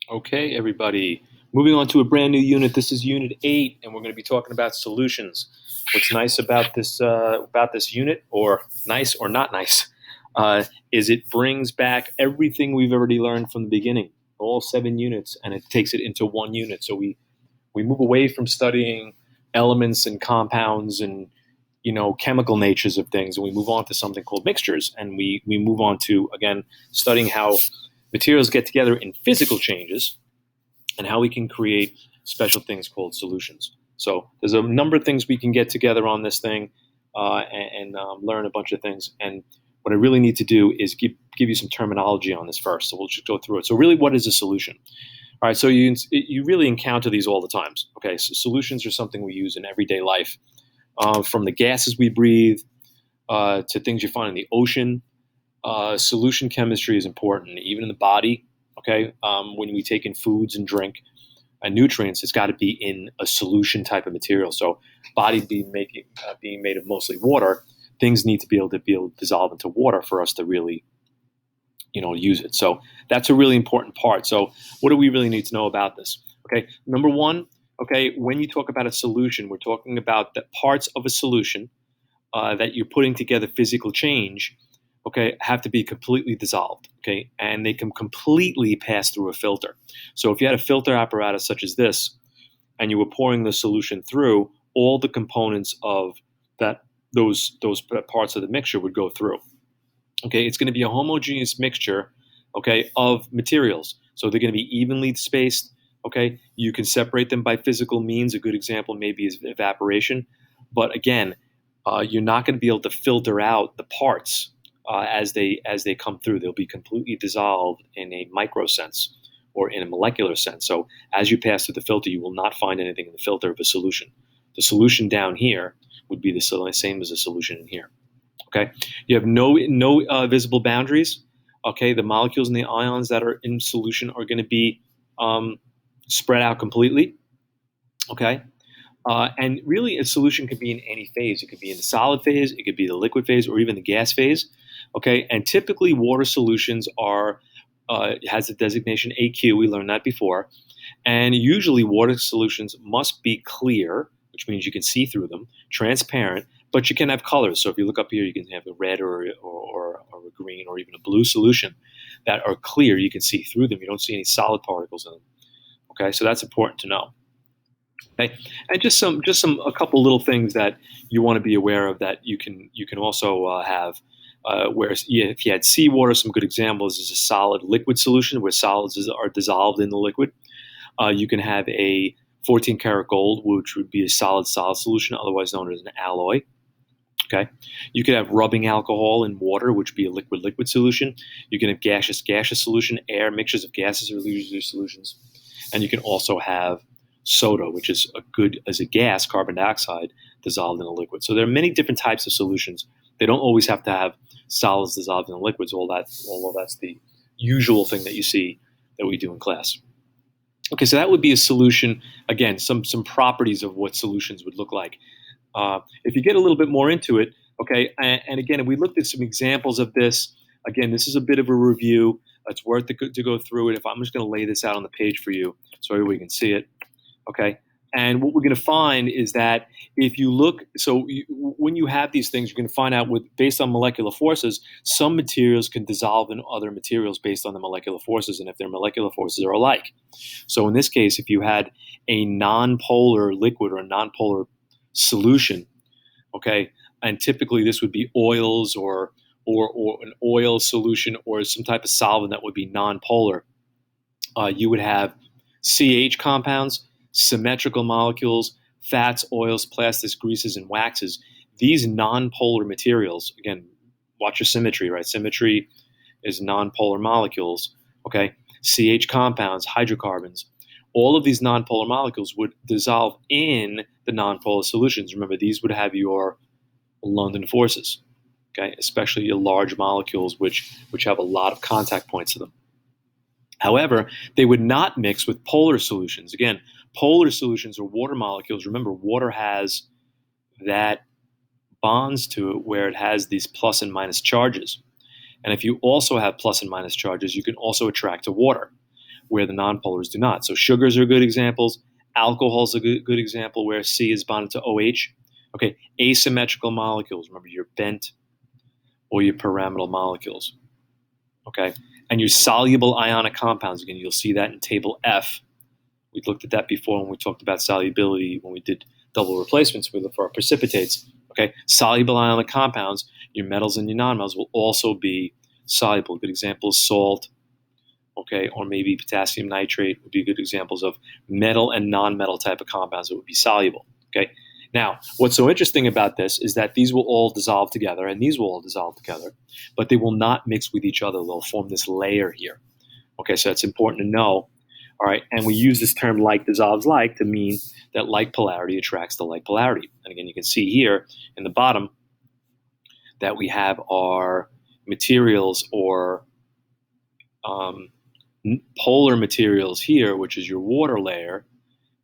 Okay, everybody. Moving on to a brand new unit. This is Unit 8, and we're going to be talking about solutions. What's nice about this unit, or nice or not nice, is it brings back everything we've already learned from the beginning, all 7 units, and it takes it into one unit. So we move away from studying elements and compounds and chemical natures of things, and we move on to something called mixtures, and we move on to again studying how materials get together in physical changes and how we can create special things called solutions. So there's a number of things we can get together on this thing and learn a bunch of things. And what I really need to do is give you some terminology on this first. So we'll just go through it. So really, what is a solution? All right, so you really encounter these all the times. Okay, so solutions are something we use in everyday life, from the gases we breathe to things you find in the ocean. Solution chemistry is important, even in the body. Okay, when we take in foods and drink and nutrients, it's got to be in a solution type of material. So, body being made of mostly water, things need to be able to dissolve into water for us to really, use it. So that's a really important part. So, what do we really need to know about this? Okay, number one. Okay, when you talk about a solution, we're talking about the parts of a solution that you're putting together physical change, okay, have to be completely dissolved, okay, and they can completely pass through a filter. So if you had a filter apparatus such as this, and you were pouring the solution through, all the components of that those parts of the mixture would go through. Okay, it's going to be a homogeneous mixture, okay, of materials. So they're going to be evenly spaced. Okay, you can separate them by physical means. A good example maybe is evaporation, but again, you're not going to be able to filter out the parts as they come through. They'll be completely dissolved in a micro sense or in a molecular sense. So as you pass through the filter, you will not find anything in the filter of a solution. The solution down here would be the same as the solution in here. Okay, you have no visible boundaries. Okay, the molecules and the ions that are in solution are going to be spread out completely. Okay, and really, a solution could be in any phase. It could be in the solid phase, it could be the liquid phase, or even the gas phase. Okay, and typically water solutions are has the designation AQ. We learned that before, and usually water solutions must be clear, which means you can see through them, transparent, but you can have colors. So if you look up here, you can have a red or a green or even a blue solution that are clear. You can see through them. You don't see any solid particles in them. Okay, so that's important to know. Okay, and just a couple little things that you want to be aware of that you can also have. Where if you had seawater, some good examples is a solid liquid solution where are dissolved in the liquid. You can have a 14 karat gold, which would be a solid solution, otherwise known as an alloy. Okay, you could have rubbing alcohol in water, which would be a liquid solution. You can have gaseous solution, air mixtures of gases or usually solutions, and you can also have soda, which is a good as a gas, carbon dioxide dissolved in a liquid. So there are many different types of solutions. They don't always have to have solids dissolved in liquids. Although that's the usual thing that you see that we do in class. Okay, so that would be a solution. Again, some properties of what solutions would look like. If you get a little bit more into it, okay, and again, if we looked at some examples of this, again, this is a bit of a review. It's worth to go through it. If I'm just going to lay this out on the page for you so everybody can see it, okay. And what we're going to find is that if you look, when you have these things, you're going to find out based on molecular forces, some materials can dissolve in other materials based on the molecular forces, and if their molecular forces are alike. So in this case, if you had a non-polar liquid or a non-polar solution, okay, and typically this would be oils or an oil solution or some type of solvent that would be non-polar, you would have CH compounds, symmetrical molecules, fats, oils, plastics, greases, and waxes. These non-polar materials, again, watch your symmetry, right? Symmetry is non-polar molecules, okay? CH compounds, hydrocarbons. All of these non-polar molecules would dissolve in the non-polar solutions. Remember, these would have your London forces, okay? Especially your large molecules, which have a lot of contact points to them. However, they would not mix with polar solutions. Again, polar solutions are water molecules. Remember, water has that bonds to it where it has these plus and minus charges. And if you also have plus and minus charges, you can also attract to water. where the nonpolars do not. So sugars are good examples. Alcohol is a good example where C is bonded to OH. Okay, asymmetrical molecules, remember your bent or your pyramidal molecules. Okay, and your soluble ionic compounds, again, you'll see that in table F. We looked at that before when we talked about solubility, when we did double replacements for our precipitates. Okay, soluble ionic compounds, your metals and your nonmetals will also be soluble. Good example is salt, okay, or maybe potassium nitrate would be good examples of metal and non-metal type of compounds that would be soluble. Okay, now what's so interesting about this is that these will all dissolve together, and these will all dissolve together, but they will not mix with each other. They'll form this layer here. Okay, so it's important to know. All right, and we use this term like dissolves like to mean that like polarity attracts to like polarity. And again, you can see here in the bottom that we have our materials or polar materials here, which is your water layer,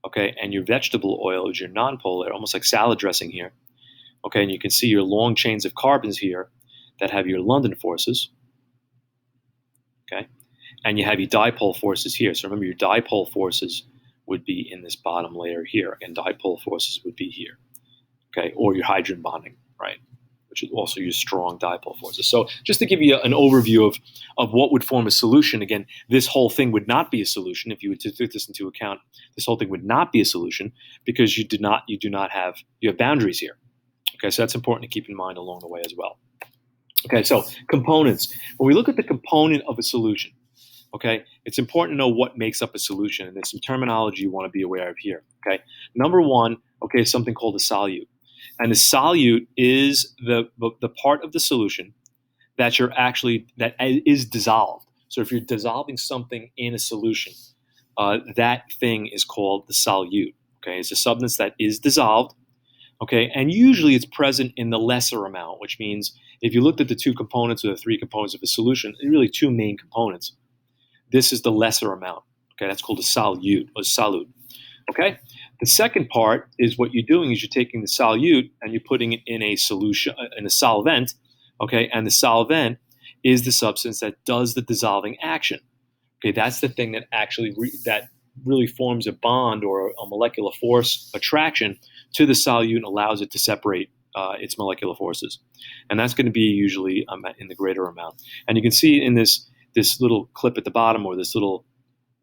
okay, and your vegetable oil is your nonpolar, almost like salad dressing here. Okay, and you can see your long chains of carbons here that have your London forces. Okay. And you have your dipole forces here. So remember, your dipole forces would be in this bottom layer here, and dipole forces would be here, okay, or your hydrogen bonding, right, which is also your strong dipole forces. So just to give you an overview of what would form a solution, again, this whole thing would not be a solution if you were to take this into account. This whole thing would not be a solution because you have boundaries here. Okay, so that's important to keep in mind along the way as well. Okay, so components. When we look at the component of a solution, okay, it's important to know what makes up a solution, and there's some terminology you want to be aware of here. Okay, number one, okay, is something called a solute, and the solute is the part of the solution that is dissolved. So if you're dissolving something in a solution, that thing is called the solute. Okay, it's a substance that is dissolved. Okay, and usually it's present in the lesser amount, which means if you looked at the two components or the three components of a solution, really two main components. This is the lesser amount. Okay, that's called a solute or solute. Okay, the second part is what you're doing is you're taking the solute and you're putting it in a solution, in a solvent. Okay, and the solvent is the substance that does the dissolving action. Okay, that's the thing that actually that really forms a bond or a molecular force attraction to the solute and allows it to separate its molecular forces, and that's going to be usually in the greater amount. And you can see in this little clip at the bottom, or this little,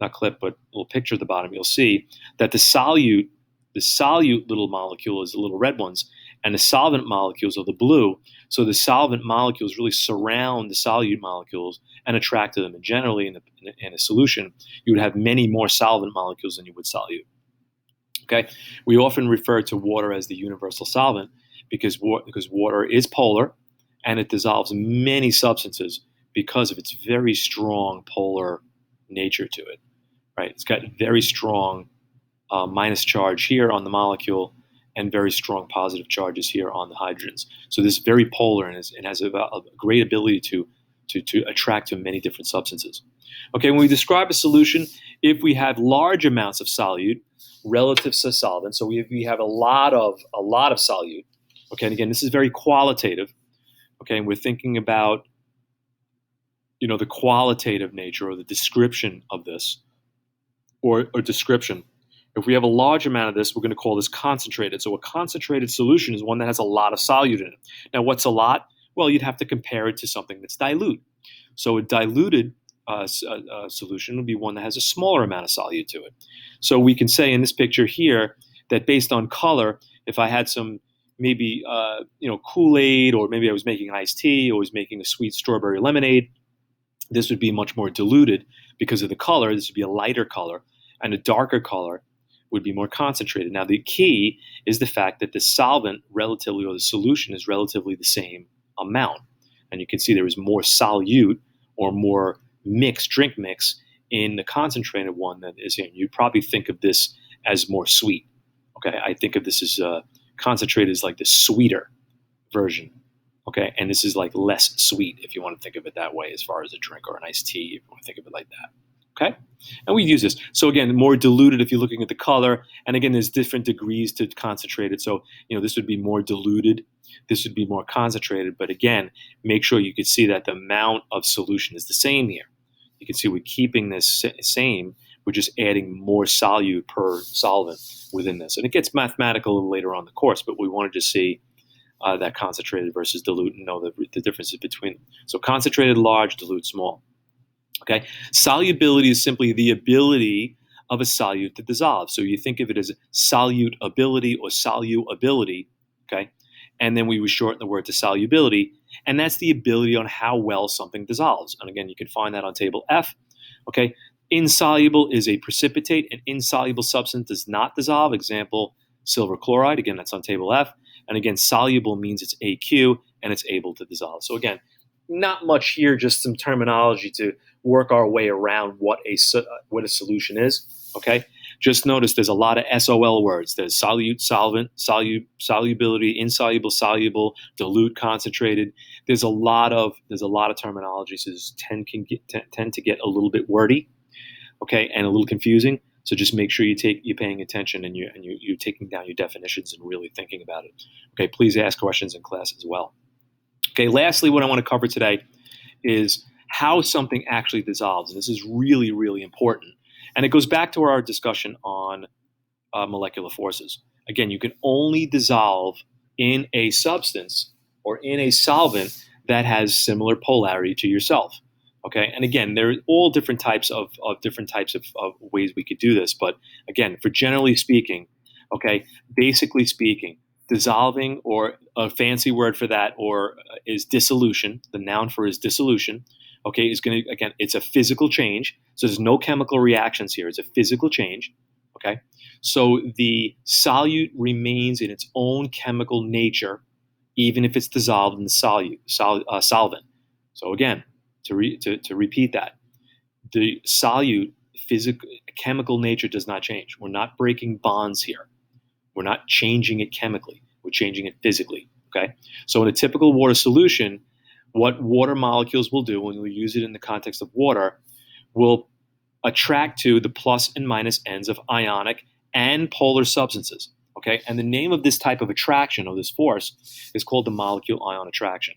not clip, but little picture at the bottom, you'll see that the solute little molecule is the little red ones, and the solvent molecules are the blue. So the solvent molecules really surround the solute molecules and attract to them. And generally, in a solution, you would have many more solvent molecules than you would solute. Okay, we often refer to water as the universal solvent because water is polar, and it dissolves many substances because of its very strong polar nature to it, right? It's got very strong minus charge here on the molecule and very strong positive charges here on the hydrogens. So this is very polar and has a great ability to attract to many different substances. Okay, when we describe a solution, if we have large amounts of solute relative to solvent, so we have a lot of solute, okay, and again, this is very qualitative, okay, and we're thinking about the qualitative nature or the description of this, or description. If we have a large amount of this, we're going to call this concentrated. So a concentrated solution is one that has a lot of solute in it. Now, what's a lot? Well, you'd have to compare it to something that's dilute. So a diluted solution would be one that has a smaller amount of solute to it. So we can say in this picture here that based on color, if I had some maybe Kool-Aid, or maybe I was making an iced tea, or was making a sweet strawberry lemonade, this would be much more diluted because of the color. This would be a lighter color, and a darker color would be more concentrated. Now, the key is the fact that the solvent relatively, or the solution, is relatively the same amount. And you can see there is more solute or more drink mix in the concentrated one than is here. You'd probably think of this as more sweet. Okay, I think of this as concentrated as like the sweeter version. Okay, and this is like less sweet if you want to think of it that way, as far as a drink or an iced tea, if you want to think of it like that. Okay, and we use this. So again, more diluted if you're looking at the color, and again, there's different degrees to concentrated. So this would be more diluted, this would be more concentrated. But again, make sure you can see that the amount of solution is the same here. you can see we're keeping this same. We're just adding more solute per solvent within this. And it gets mathematical a little later on in the course, but we wanted to see that concentrated versus dilute and know the differences between them. So concentrated large, dilute small. Okay, solubility is simply the ability of a solute to dissolve. So you think of it as solute ability or solubility, okay? And then we would shorten the word to solubility, and that's the ability on how well something dissolves. And again, you can find that on table F, okay? Insoluble is a precipitate. An insoluble substance does not dissolve. Example, silver chloride. Again, that's on table F. And again, soluble means it's AQ and it's able to dissolve. So again, not much here, just some terminology to work our way around what a solution is. Okay, just notice there's a lot of SOL words. There's solute, solvent, solubility, insoluble, soluble, dilute, concentrated. There's a lot of terminology. So this tend to get a little bit wordy, okay, and a little confusing. So just make sure you're paying attention and you're taking down your definitions and really thinking about it. Okay, please ask questions in class as well. Okay, lastly, what I want to cover today is how something actually dissolves. And this is really, really important. And it goes back to our discussion on molecular forces. Again, you can only dissolve in a substance or in a solvent that has similar polarity to yourself. Okay, and again, there are all different types of ways we could do this. But again, for generally speaking, okay, basically speaking, dissolving, or a fancy word for that, or is dissolution. The noun for is dissolution. Okay, is going to, again, it's a physical change. So there's no chemical reactions here. It's a physical change. Okay, so the solute remains in its own chemical nature, even if it's dissolved in the solvent. So again, to repeat that, the solute chemical nature does not change. We're not breaking bonds here. We're not changing it chemically. We're changing it physically. Okay, so in a typical water solution, what water molecules will do when we use it in the context of water will attract to the plus and minus ends of ionic and polar substances. Okay, and the name of this type of attraction, or this force, is called the molecule-ion attraction.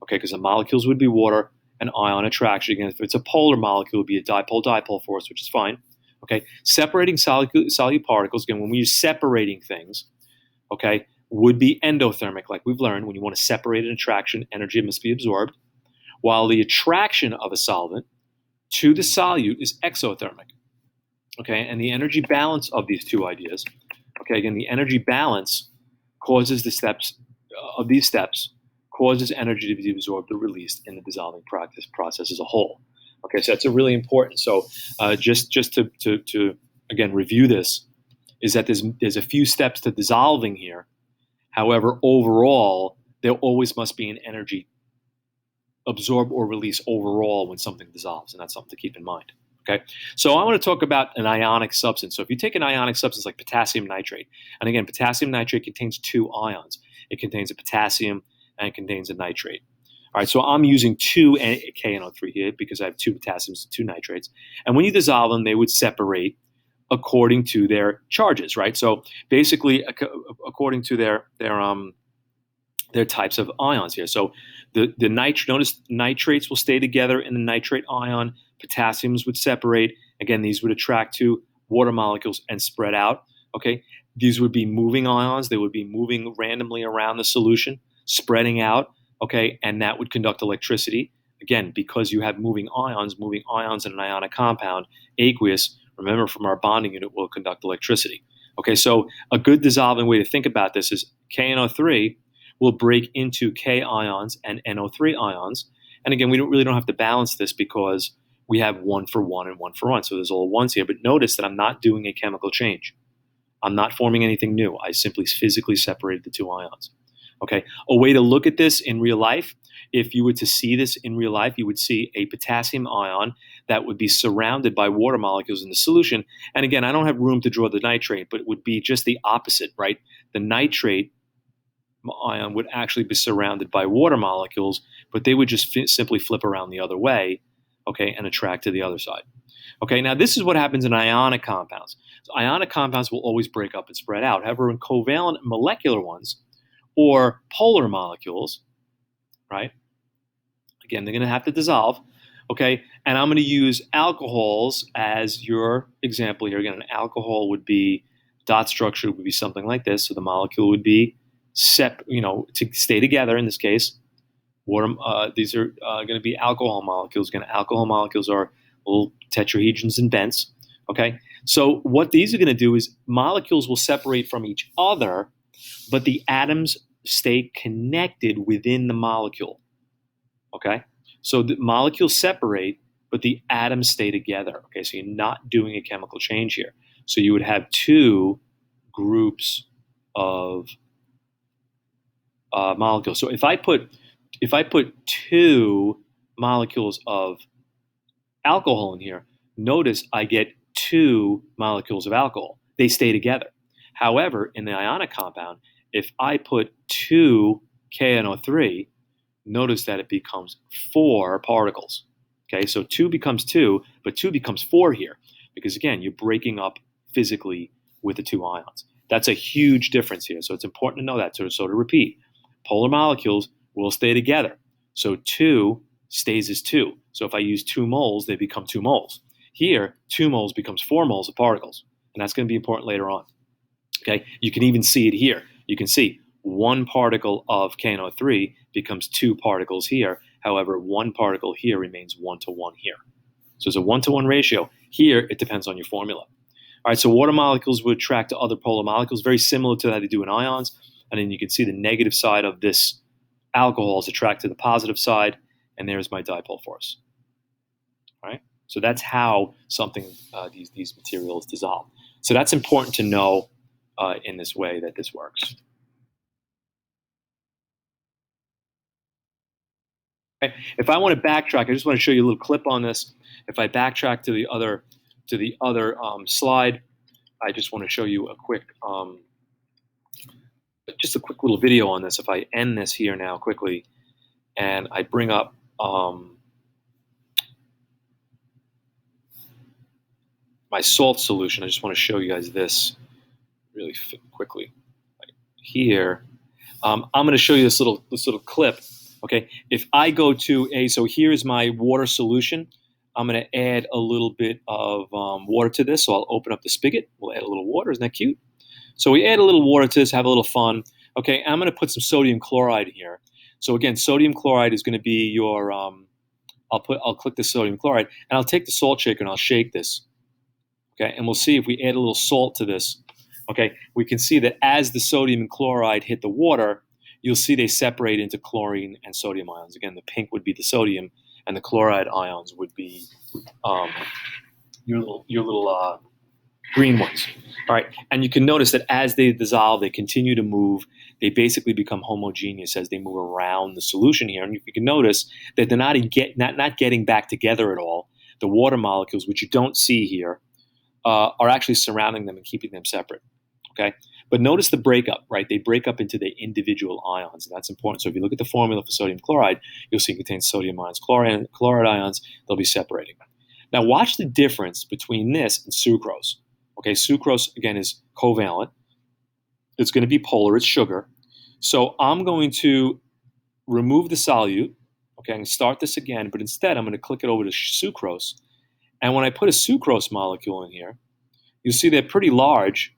Okay, because the molecules would be water, and ion attraction, again, if it's a polar molecule, it would be a dipole-dipole force, which is fine. Okay, separating solute particles, again, when we use separating things, okay, would be endothermic, like we've learned. When you want to separate an attraction, energy must be absorbed, while the attraction of a solvent to the solute is exothermic. Okay, and the energy balance of these two ideas, okay, again, the energy balance causes the steps of these steps causes energy to be absorbed or released in the dissolving process as a whole. Okay, so that's a really important. So just to again review this, is that there's a few steps to dissolving here. However, overall, there always must be an energy absorb or release overall when something dissolves, and that's something to keep in mind. Okay, so I want to talk about an ionic substance. So if you take an ionic substance like potassium nitrate, and again, potassium nitrate contains two ions. It contains a potassium and it contains a nitrate. All right, so I'm using two KNO3 here because I have two potassiums and two nitrates. And when you dissolve them, they would separate according to their charges, right? So basically, according to their types of ions here. So notice nitrates will stay together in the nitrate ion. Potassiums would separate. Again, these would attract to water molecules and spread out. Okay, these would be moving ions. They would be moving randomly around the solution, spreading out. Okay, and that would conduct electricity. Again, because you have moving ions in an ionic compound, aqueous, remember from our bonding unit, will conduct electricity. Okay, so a good dissolving way to think about this is KNO3 will break into K ions and NO3 ions. And again, we really don't have to balance this because we have 1 for 1 and 1 for 1. So there's all ones here. But notice that I'm not doing a chemical change. I'm not forming anything new. I simply physically separated the two ions. Okay, a way to look at this in real life, if you were to see this in real life, you would see a potassium ion that would be surrounded by water molecules in the solution. And again, I don't have room to draw the nitrate, but it would be just the opposite, right? The nitrate ion would actually be surrounded by water molecules, but they would just simply flip around the other way, okay, and attract to the other side. Okay, now this is what happens in ionic compounds. So ionic compounds will always break up and spread out. However, in covalent molecular ones, or polar molecules, right? Again, they're going to have to dissolve, Okay, and I'm going to use alcohols as your example here. Again, an alcohol would be dot structure would be something like this. So the molecule would be to stay together in this case. These are going to be alcohol molecules. Again, alcohol molecules are little tetrahedrons and bents. Okay, so what these are going to do is molecules will separate from each other, but the atoms stay connected within the molecule. Okay, so the molecules separate, but the atoms stay together. Okay, so you're not doing a chemical change here. So you would have two groups of molecules. So if I put two molecules of alcohol in here, notice I get two molecules of alcohol. They stay together. However, in the ionic compound, if I put two KNO3, notice that it becomes four particles. Okay, so two becomes two, but two becomes four here because again, you're breaking up physically with the two ions. That's a huge difference here. So it's important to know that. So to repeat, polar molecules will stay together. So two stays as two. So if I use 2 moles, they become 2 moles. Here, 2 moles becomes 4 moles of particles. And that's going to be important later on. Okay, you can even see it here. You can see 1 particle of KNO3 becomes 2 particles here. However, 1 particle here remains 1-to-1 here. So it's a 1-to-1 ratio. Here, it depends on your formula. All right, so water molecules would attract to other polar molecules, very similar to how they do in ions. And then you can see the negative side of this alcohols attract to the positive side, and there's my dipole force. All right, so that's how these materials dissolve. So that's important to know in this way that this works. Okay. If I want to backtrack, I just want to show you a little clip on this. If I backtrack to the other slide, I just want to show you just a quick little video on this. If I end this here now quickly, and I bring up my salt solution, I just want to show you guys this really quickly. Here, I'm going to show you this little clip. Okay, if I go to so here's my water solution. I'm going to add a little bit of water to this. So I'll open up the spigot. We'll add a little water. Isn't that cute? So we add a little water to this, have a little fun. Okay, I'm going to put some sodium chloride here. So again, sodium chloride is going to be your. I'll click the sodium chloride, and I'll take the salt shaker and I'll shake this. Okay, and we'll see if we add a little salt to this. Okay, we can see that as the sodium and chloride hit the water, you'll see they separate into chlorine and sodium ions. Again, the pink would be the sodium, and the chloride ions would be your little green ones. All right, and you can notice that as they dissolve, they continue to move. They basically become homogeneous as they move around the solution here. And you can notice that they're not getting back together at all. The water molecules, which you don't see here, are actually surrounding them and keeping them separate. Okay, but notice the breakup, right? They break up into the individual ions, and that's important. So if you look at the formula for sodium chloride, you'll see it contains sodium ions, chloride ions. They'll be separating. Now watch the difference between this and sucrose. Okay, sucrose again is covalent. It's going to be polar. It's sugar. So I'm going to remove the solute. Okay, I'm going to start this again, but instead I'm going to click it over to sucrose. And when I put a sucrose molecule in here, you'll see they're pretty large.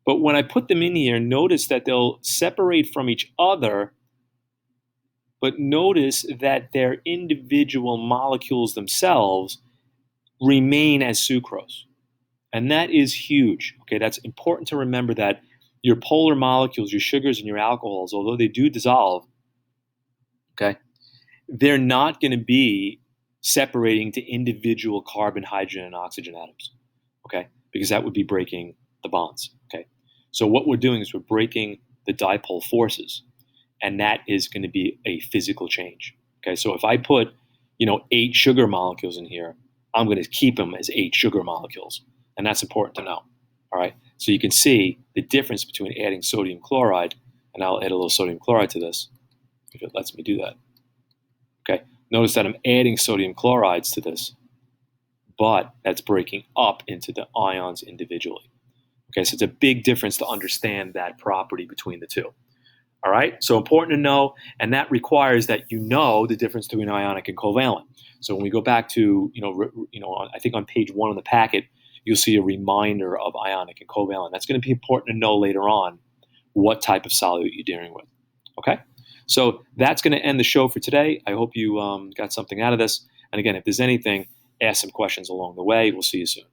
But when I put them in here, notice that they'll separate from each other, but notice that their individual molecules themselves remain as sucrose. And that is huge. Okay, that's important to remember that your polar molecules, your sugars and your alcohols, although they do dissolve, okay, they're not going to be separating to individual carbon, hydrogen, and oxygen atoms, okay, because that would be breaking the bonds, okay. So what we're doing is we're breaking the dipole forces, and that is going to be a physical change, okay. So if I put, 8 sugar molecules in here, I'm going to keep them as 8 sugar molecules, and that's important to know, all right. So you can see the difference between adding sodium chloride, and I'll add a little sodium chloride to this, if it lets me do that. Okay, notice that I'm adding sodium chlorides to this, but that's breaking up into the ions individually. Okay, so it's a big difference to understand that property between the two. All right, so important to know, and that requires that you know the difference between ionic and covalent. So when we go back to, I think on page 1 of the packet, you'll see a reminder of ionic and covalent. That's going to be important to know later on what type of solute you're dealing with. Okay, so that's going to end the show for today. I hope you got something out of this. And again, if there's anything, ask some questions along the way. We'll see you soon.